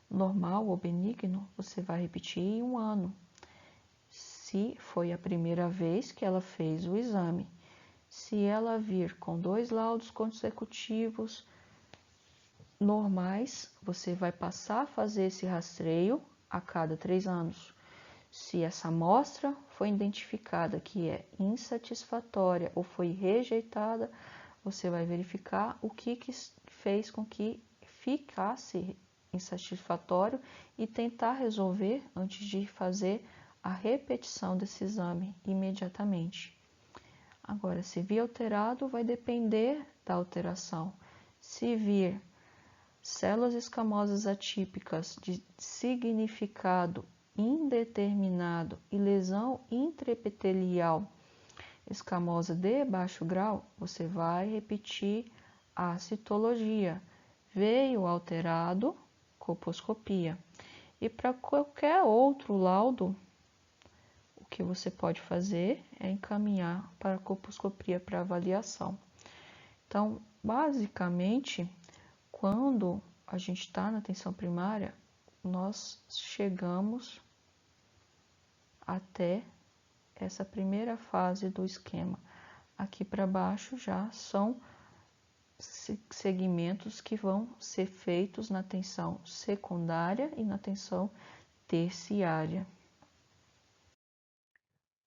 normal ou benigno, você vai repetir em 1 ano. Se foi a primeira vez que ela fez o exame. Se ela vir com 2 laudos consecutivos normais, você vai passar a fazer esse rastreio a cada 3 anos. Se essa amostra foi identificada que é insatisfatória ou foi rejeitada, você vai verificar o que fez com que ficasse insatisfatório e tentar resolver antes de fazer a repetição desse exame imediatamente. Agora, se vir alterado, vai depender da alteração. Se vir células escamosas atípicas de significado indeterminado e lesão intraepitelial escamosa de baixo grau, você vai repetir a citologia. Veio alterado, colposcopia. E para qualquer outro laudo, o que você pode fazer é encaminhar para a colposcopia para avaliação. Então, basicamente, quando a gente está na atenção primária, nós chegamos até essa primeira fase do esquema. Aqui para baixo já são segmentos que vão ser feitos na tensão secundária e na tensão terciária.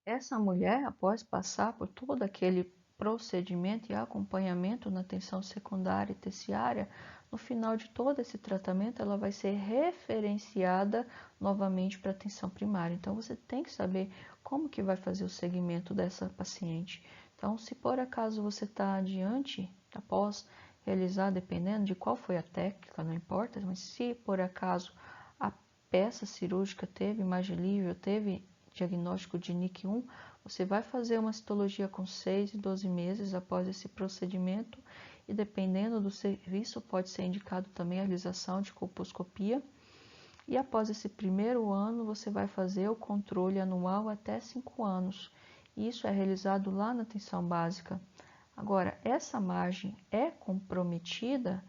Essa mulher, após passar por todo aquele procedimento e acompanhamento na tensão secundária e terciária, no final de todo esse tratamento, ela vai ser referenciada novamente para a tensão primária. Então, você tem que saber como que vai fazer o segmento dessa paciente. Então, se por acaso você está adiante, após realizar, dependendo de qual foi a técnica, não importa, mas se por acaso a peça cirúrgica teve margem livre, teve diagnóstico de NIC1, você vai fazer uma citologia com 6 e 12 meses após esse procedimento e dependendo do serviço pode ser indicado também a realização de colposcopia e após esse primeiro ano você vai fazer o controle anual até 5 anos. Isso é realizado lá na atenção básica. Agora, essa margem é comprometida,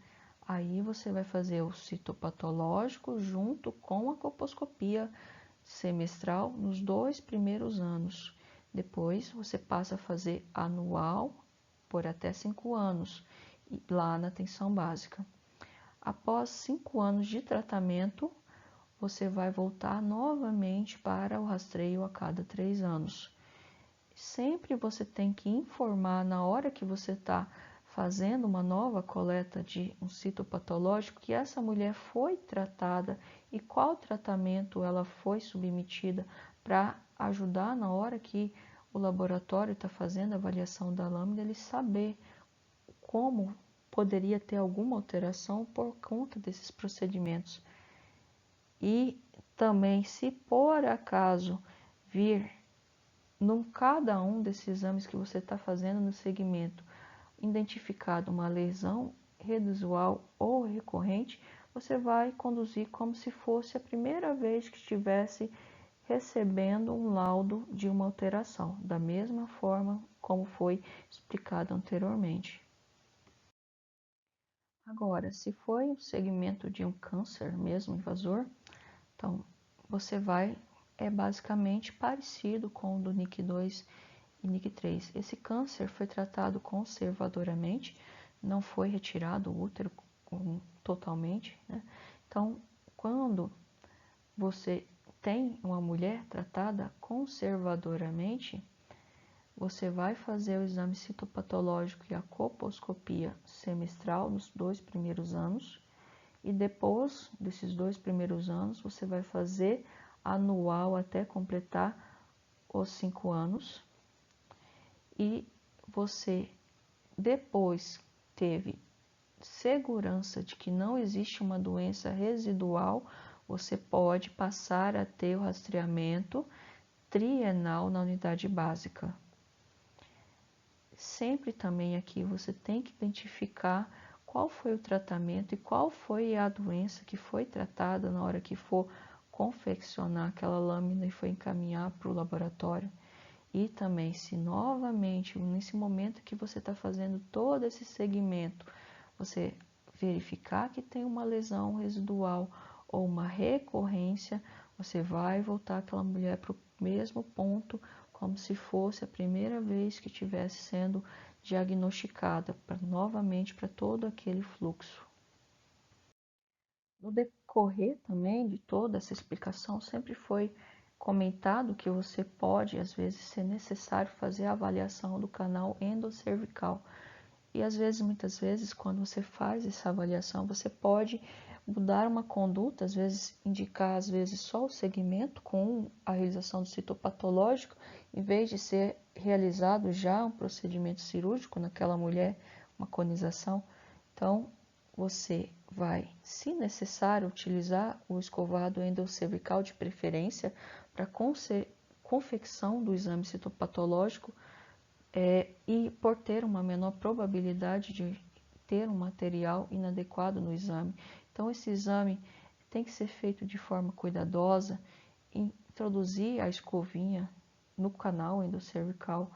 aí você vai fazer o citopatológico junto com a colposcopia semestral nos 2 primeiros anos. Depois você passa a fazer anual por até 5 anos, lá na atenção básica. Após 5 anos de tratamento, você vai voltar novamente para o rastreio a cada 3 anos. Sempre você tem que informar na hora que você está fazendo uma nova coleta de um citopatológico que essa mulher foi tratada e qual tratamento ela foi submetida para ajudar na hora que o laboratório está fazendo a avaliação da lâmina, ele saber como poderia ter alguma alteração por conta desses procedimentos. E também, se por acaso vir em cada um desses exames que você está fazendo no segmento, identificado uma lesão residual ou recorrente, você vai conduzir como se fosse a primeira vez que estivesse recebendo um laudo de uma alteração, da mesma forma como foi explicado anteriormente. Agora, se foi um segmento de um câncer mesmo invasor, então você é basicamente parecido com o do NIC2 e NIC3. Esse câncer foi tratado conservadoramente, não foi retirado o útero totalmente, né? Então, quando você tem uma mulher tratada conservadoramente, você vai fazer o exame citopatológico e a colposcopia semestral nos 2 primeiros anos, e depois desses 2 primeiros anos, você vai fazer anual até completar os 5 anos. E você depois teve segurança de que não existe uma doença residual, você pode passar a ter o rastreamento trienal na unidade básica. Sempre também aqui você tem que identificar qual foi o tratamento e qual foi a doença que foi tratada na hora que for confeccionar aquela lâmina e foi encaminhar para o laboratório. E também, se novamente, nesse momento que você está fazendo todo esse segmento, você verificar que tem uma lesão residual ou uma recorrência, você vai voltar aquela mulher para o mesmo ponto, como se fosse a primeira vez que estivesse sendo diagnosticada, novamente para todo aquele fluxo. No decorrer também de toda essa explicação, sempre foi comentado que você pode, às vezes, ser necessário fazer a avaliação do canal endocervical. E às vezes, muitas vezes, quando você faz essa avaliação, você pode mudar uma conduta, às vezes indicar, às vezes, só o segmento com a realização do citopatológico, em vez de ser realizado já um procedimento cirúrgico naquela mulher, uma conização. Então, você vai, se necessário, utilizar o escovado endocervical de preferência para confecção do exame citopatológico e por ter uma menor probabilidade de ter um material inadequado no exame. Então, esse exame tem que ser feito de forma cuidadosa, introduzir a escovinha no canal endocervical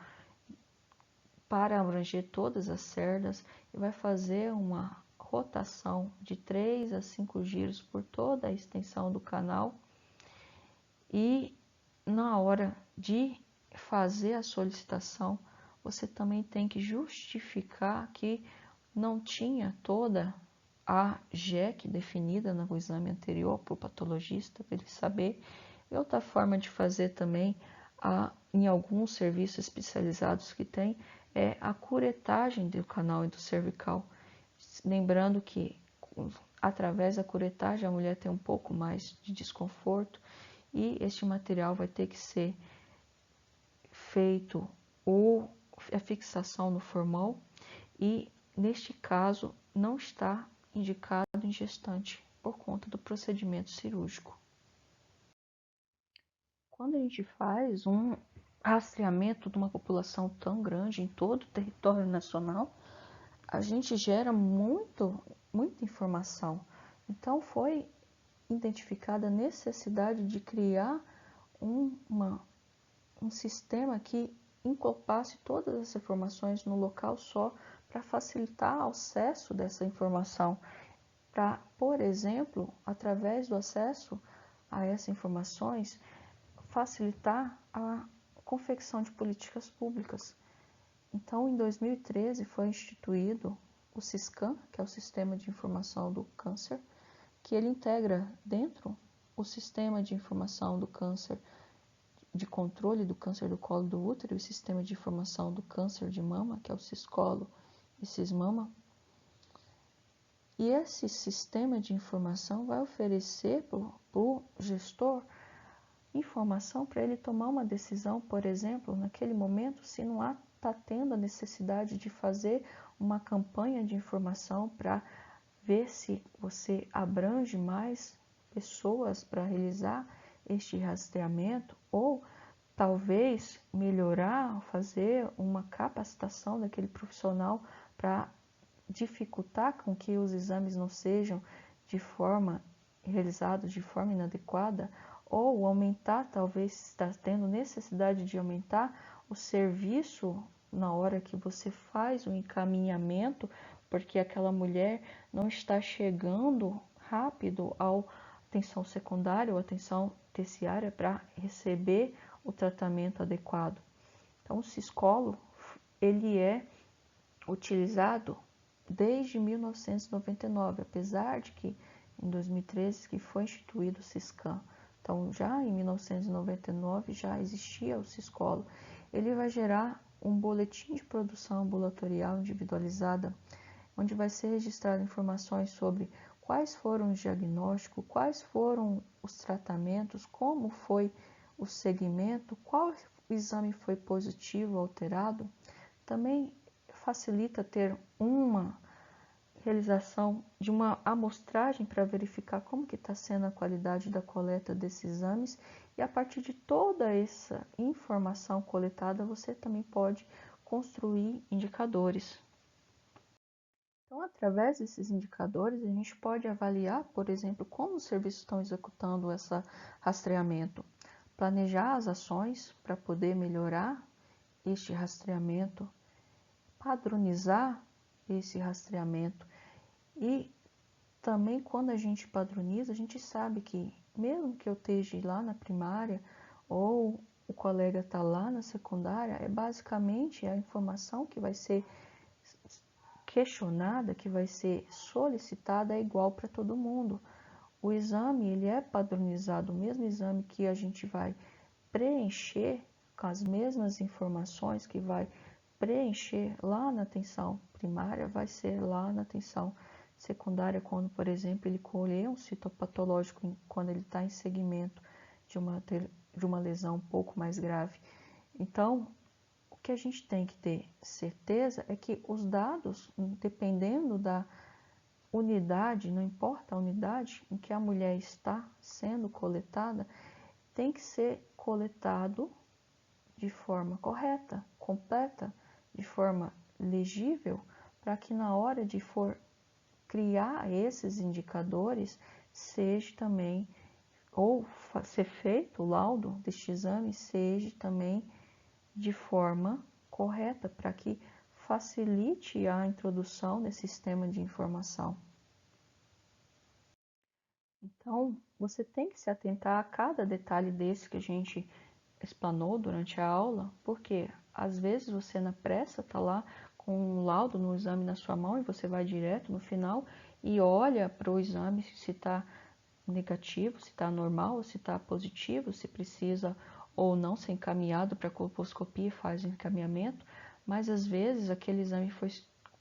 para abranger todas as cerdas e vai fazer uma rotação de 3 a 5 giros por toda a extensão do canal e na hora de fazer a solicitação você também tem que justificar que não tinha toda a JEC definida no exame anterior para o patologista, para ele saber. E outra forma de fazer também, em alguns serviços especializados que tem, é a curetagem do canal e do cervical. Lembrando que através da curetagem a mulher tem um pouco mais de desconforto e este material vai ter que ser feito a fixação no formol e, neste caso, não está indicado em gestante por conta do procedimento cirúrgico. Quando a gente faz um rastreamento de uma população tão grande em todo o território nacional, a gente gera muita informação. Então, foi identificada a necessidade de criar um sistema que encopasse todas as informações no local só para facilitar o acesso dessa informação. Para, por exemplo, através do acesso a essas informações, facilitar a confecção de políticas públicas. Então, em 2013, foi instituído o SISCAN, que é o Sistema de Informação do Câncer, que ele integra dentro o Sistema de Informação do Câncer, de controle do câncer do colo do útero e o Sistema de Informação do Câncer de Mama, que é o CISCOLO e CISMAMA. E esse sistema de informação vai oferecer para o gestor informação para ele tomar uma decisão, por exemplo, naquele momento, se não está tendo a necessidade de fazer uma campanha de informação para ver se você abrange mais pessoas para realizar este rastreamento ou talvez melhorar, fazer uma capacitação daquele profissional para dificultar com que os exames não sejam realizados de forma inadequada ou aumentar, talvez está tendo necessidade de aumentar o serviço na hora que você faz o encaminhamento, porque aquela mulher não está chegando rápido à atenção secundária ou atenção terciária para receber o tratamento adequado. Então, o Ciscolo, ele é utilizado desde 1999, apesar de que em 2013 que foi instituído o Ciscan. Então, já em 1999 já existia o Ciscolo. Ele vai gerar um boletim de produção ambulatorial individualizada, onde vai ser registrado informações sobre quais foram os diagnósticos, quais foram os tratamentos, como foi o segmento, qual exame foi positivo ou alterado. Também facilita ter uma realização de uma amostragem para verificar como que está sendo a qualidade da coleta desses exames e a partir de toda essa informação coletada você também pode construir indicadores. Então, através desses indicadores, a gente pode avaliar, por exemplo, como os serviços estão executando esse rastreamento, planejar as ações para poder melhorar este rastreamento, padronizar esse rastreamento e também quando a gente padroniza, a gente sabe que mesmo que eu esteja lá na primária ou o colega está lá na secundária, é basicamente a informação que vai ser questionada, que vai ser solicitada é igual para todo mundo. O exame ele é padronizado, o mesmo exame que a gente vai preencher com as mesmas informações que vai preencher lá na atenção primária, vai ser lá na atenção secundária, quando, por exemplo, ele colher um citopatológico, quando ele está em segmento de uma lesão um pouco mais grave. Então, o que a gente tem que ter certeza é que os dados, dependendo da unidade, não importa a unidade em que a mulher está sendo coletada, tem que ser coletado de forma correta, completa, de forma legível, para que na hora de for criar esses indicadores, seja também, ou ser feito o laudo deste exame, seja também de forma correta, para que facilite a introdução desse sistema de informação. Então, você tem que se atentar a cada detalhe desse que a gente explanou durante a aula, porque às vezes você na pressa está lá com um laudo no exame na sua mão e você vai direto no final e olha para o exame se está negativo, se está normal, se está positivo, se precisa ou não ser encaminhado para colposcopia e faz o encaminhamento, mas às vezes aquele exame foi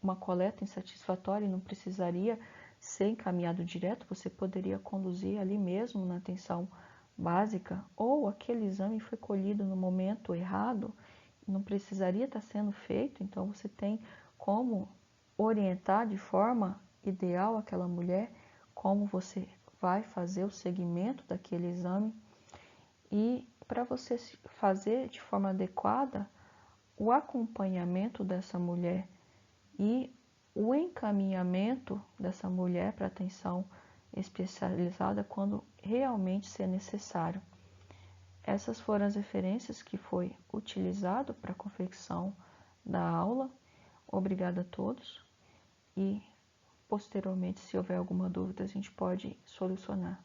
uma coleta insatisfatória e não precisaria ser encaminhado direto, você poderia conduzir ali mesmo na atenção básica, ou aquele exame foi colhido no momento errado, não precisaria estar sendo feito, então você tem como orientar de forma ideal aquela mulher, como você vai fazer o segmento daquele exame e para você fazer de forma adequada o acompanhamento dessa mulher e o encaminhamento dessa mulher para atenção especializada quando realmente ser necessário. Essas foram as referências que foi utilizado para a confecção da aula. Obrigada a todos e posteriormente, se houver alguma dúvida, a gente pode solucionar.